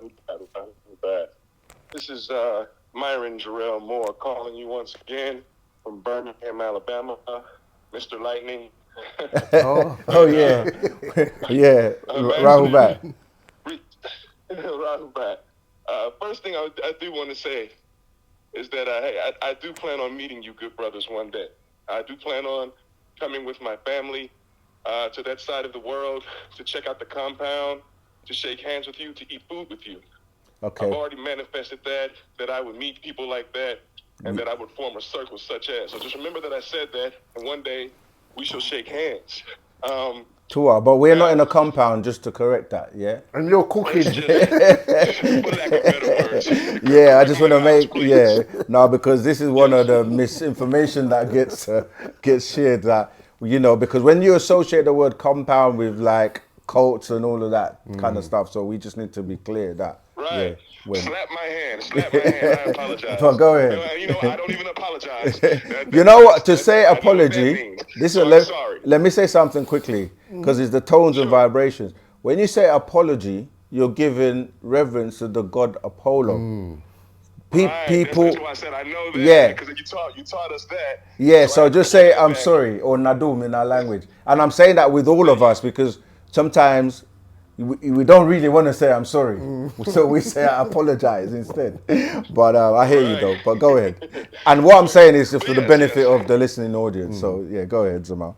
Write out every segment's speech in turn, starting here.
Wu-Sabat. This is Myron Jarrell Moore calling you once again from Birmingham, Alabama. Mr. Lightning. Oh yeah, yeah. Rahul back. Wu-Sabat. First thing I do want to say is that I do plan on meeting you good brothers one day. I do plan on coming with my family to that side of the world to check out the compound, to shake hands with you, to eat food with you. Okay. I've already manifested that I would meet people like that and that I would form a circle such as. So just remember that I said that, and one day we shall shake hands. Tua, but we're not in a compound, just to correct that, yeah? And you're cooking. For lack of better words. Yeah, I just want to make, please. yeah, no, because this is one of the misinformation that gets shared, that, you know, because when you associate the word compound with like cults and all of that kind of stuff, so we just need to be clear that, Right. yeah. When, Slap my hand. I apologize. but go ahead. You know, I don't even apologize. You know what? To say I know what that apology, means. this So is I'm sorry. let me say something quickly, because it's the tones and vibrations. When you say apology, you're giving reverence to the god Apollo. Right. People, That's why I said I know that. yeah, Because you taught us that. yeah. So I So have to just take say that I'm back. sorry or nadum in our language, and I'm saying that with all of us because sometimes we don't really want to say I'm sorry, so we say I apologize instead. But I hear you Right. though. But go ahead. And what I'm saying is just for the But yes. benefit of the listening audience. So yeah, go ahead, Zamal.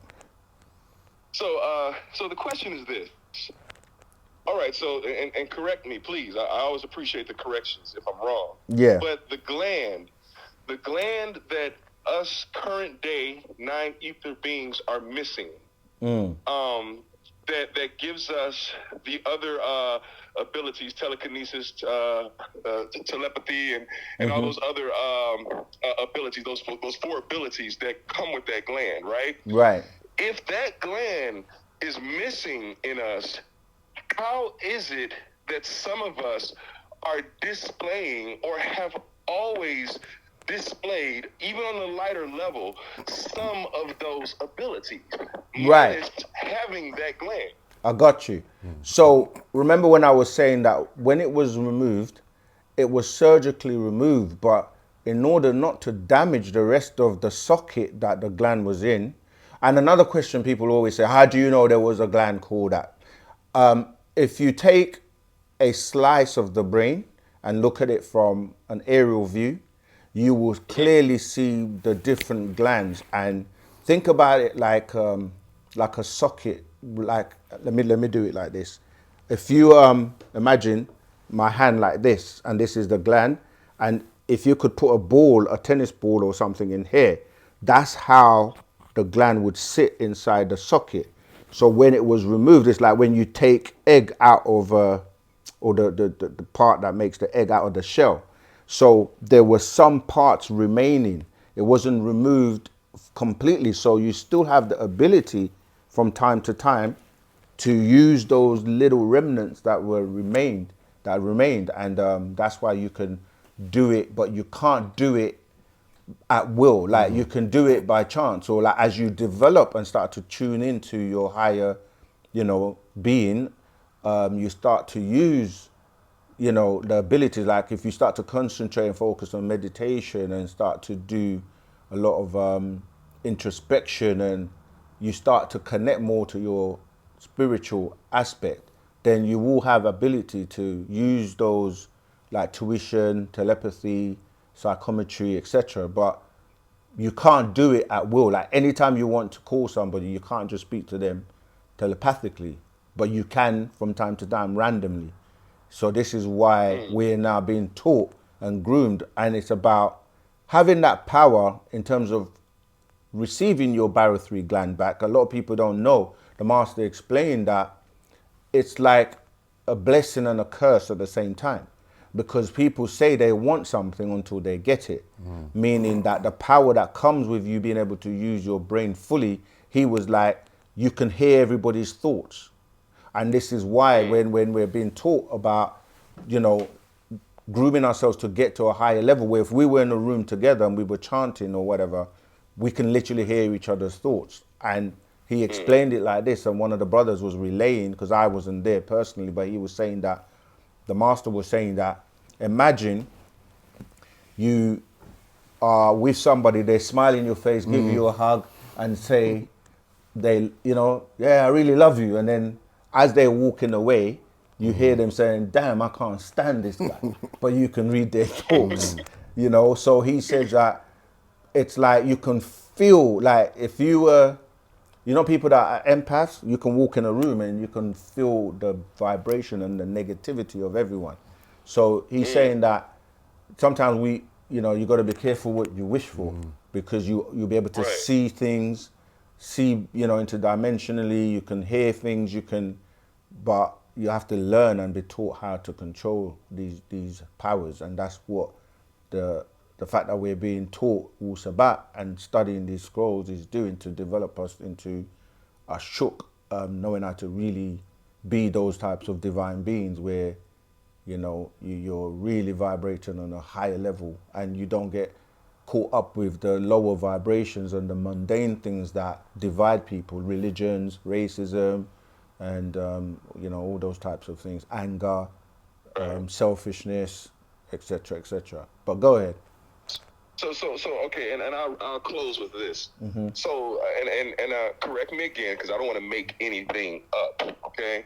So the question is this. All right, so and correct me, please. I always appreciate the corrections if I'm wrong. Yeah. But the gland that us current day 9 ether beings are missing, that gives us the other abilities, telekinesis, telepathy, and all those other abilities, those four abilities that come with that gland, right? Right. If that gland is missing in us, how is it that some of us are displaying or have always displayed, even on the lighter level, some of those abilities? Right. Minus having that gland. I got you. So remember when I was saying that when it was removed, it was surgically removed, but in order not to damage the rest of the socket that the gland was in. And another question people always say, how do you know there was a gland called that? If you take a slice of the brain and look at it from an aerial view, you will clearly see the different glands, and think about it like a socket. Like let me do it like this. If you imagine my hand like this, and this is the gland, and if you could put a tennis ball or something in here, that's how the gland would sit inside the socket. So when it was removed, it's like when you take egg out of or the part that makes the egg out of the shell. So there were some parts remaining. It wasn't removed completely. So you still have the ability from time to time to use those little remnants that remained. And that's why you can do it, but you can't do it at will. Like you can do it by chance, or like as you develop and start to tune into your higher, being, you start to use, the abilities. Like if you start to concentrate and focus on meditation and start to do a lot of introspection, and you start to connect more to your spiritual aspect, then you will have ability to use those like tuition, telepathy, psychometry, etc. But you can't do it at will. Like anytime you want to call somebody, you can't just speak to them telepathically, but you can from time to time randomly. So this is why we're now being taught and groomed, and it's about having that power in terms of receiving your barothry gland back. A lot of people don't know. The master explained that it's like a blessing and a curse at the same time, because people say they want something until they get it, meaning that the power that comes with you being able to use your brain fully, he was like, you can hear everybody's thoughts. And this is why when we're being taught about, grooming ourselves to get to a higher level, where if we were in a room together and we were chanting or whatever, we can literally hear each other's thoughts. And he explained it like this, and one of the brothers was relaying, because I wasn't there personally, but he was saying that the master was saying that imagine you are with somebody, they smile in your face, give you a hug, and say, yeah, I really love you. And then as they're walking away, you hear them saying, damn, I can't stand this guy. But you can read their thoughts, So he says that it's like you can feel like if you were, people that are empaths, you can walk in a room and you can feel the vibration and the negativity of everyone. So he's saying that sometimes you got to be careful what you wish for because you'll be able to see things, interdimensionally, you can hear things, but you have to learn and be taught how to control these powers. And that's what the fact that we're being taught Wu-Sabat and studying these scrolls is doing, to develop us into a shook, knowing how to really be those types of divine beings where, you're really vibrating on a higher level and you don't get caught up with the lower vibrations and the mundane things that divide people, religions, racism, and, all those types of things, anger, selfishness, etc., etc. But go ahead. So okay, and I'll close with this. So and correct me again because I don't want to make anything up. Okay.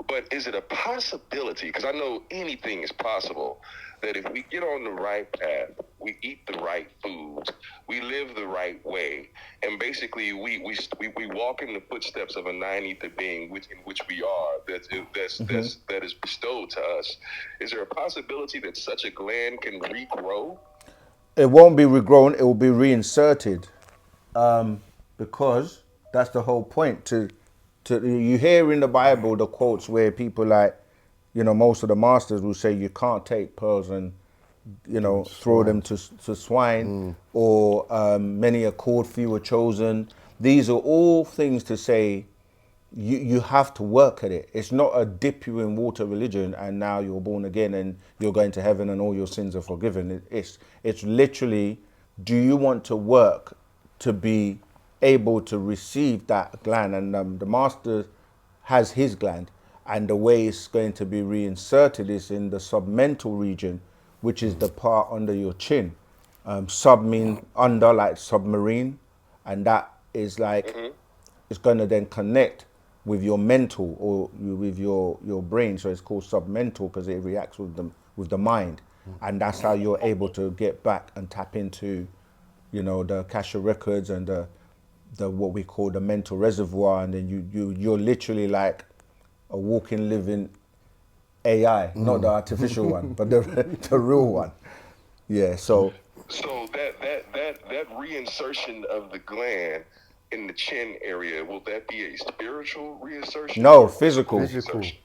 But is it a possibility? Because I know anything is possible. That if we get on the right path, we eat the right foods, we live the right way, and basically we walk in the footsteps of a nine-ether being, in which we are, that is bestowed to us. Is there a possibility that such a gland can regrow? It won't be regrown, it will be reinserted, because that's the whole point. You hear in the Bible the quotes where people like, most of the masters will say you can't take pearls and, throw them to swine, or many are called, few are chosen. These are all things to say you have to work at it. It's not a dip you in water religion and now you're born again and you're going to heaven and all your sins are forgiven. It's literally, do you want to work to be able to receive that gland? And the master has his gland, and the way it's going to be reinserted is in the submental region, which is the part under your chin. Sub mean under, like submarine, and that is like, it's going to then connect with your mental or with your brain. So it's called submental because it reacts with the mind. And that's how you're able to get back and tap into, the Akasha records and the what we call the mental reservoir. And then you're literally like a walking, living AI, not the artificial one, but the real one. Yeah, so that reinsertion of the gland in the chin area, will that be a spiritual reinsertion? No, physical.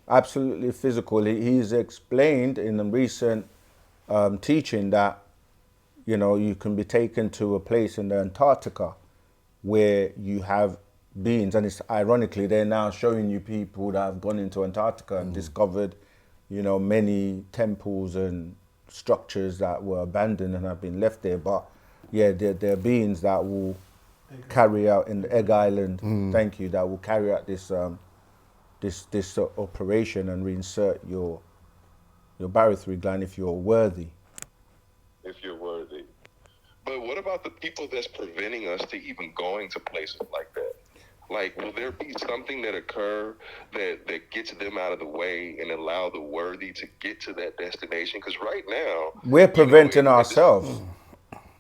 Absolutely physical. He's explained in a recent teaching that, you can be taken to a place in the Antarctica where you have beings, and it's ironically, they're now showing you people that have gone into Antarctica and discovered, many temples and structures that were abandoned and have been left there. But yeah, there are beings that will carry out in the Egg Island. Thank you. That will carry out this operation and reinsert your barythry gland if you're worthy. If you're worthy. But what about the people that's preventing us to even going to places like that? Like, will there be something that occur that gets them out of the way and allow the worthy to get to that destination? Because right now we're preventing ourselves.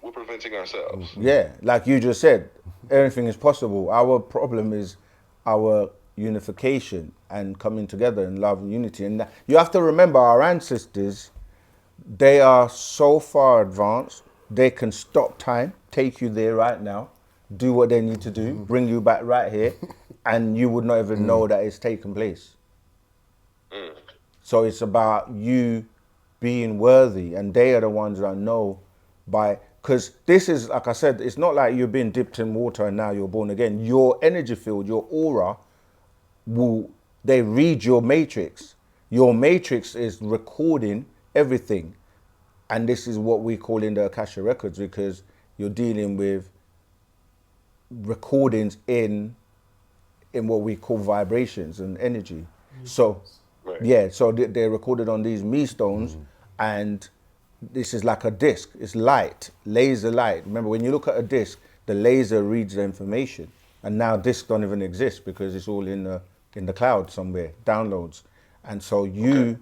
We're preventing ourselves. Yeah, like you just said, everything is possible. Our problem is our unification and coming together in love and unity. And you have to remember, our ancestors, they are so far advanced, they can stop time, take you there right now, do what they need to do, bring you back right here, and you would not even know that it's taken place. So it's about you being worthy, and they are the ones that know because this is, like I said, it's not like you're being dipped in water and now you're born again. Your energy field, your aura, they read your matrix. Your matrix is recording everything. And this is what we call in the Akasha records, because you're dealing with recordings in what we call vibrations and energy. So Right. Yeah, so they're recorded on these me stones, and this is like a disc. It's light, laser light. Remember, when you look at a disc, the laser reads the information, and now discs don't even exist because it's all in the cloud somewhere, downloads, and so Okay. you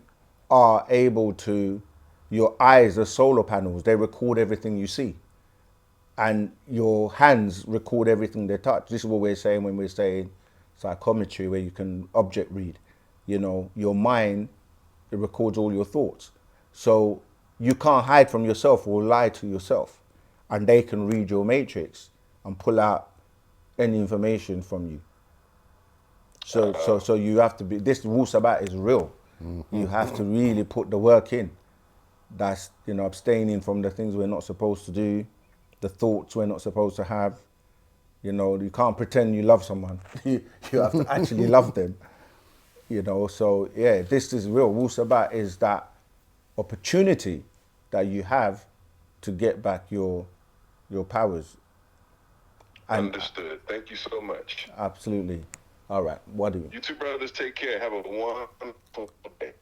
are able to. Your eyes are solar panels. They record everything you see, and your hands record everything they touch. This is what we're saying when we're saying psychometry, where you can object read. You know, your mind, it records all your thoughts. So you can't hide from yourself or lie to yourself. And they can read your matrix and pull out any information from you. So you have to be, this Wu-Sabat is real. You have to really put the work in. That's, you know, abstaining from the things we're not supposed to do, the thoughts we're not supposed to have. You know, you can't pretend you love someone. You have to actually love them. You know, so yeah, this is real. Wu-Sabat is that opportunity that you have to get back your powers. And Understood. Thank you so much. absolutely. All right, what do you? You two brothers take care. Have a wonderful day.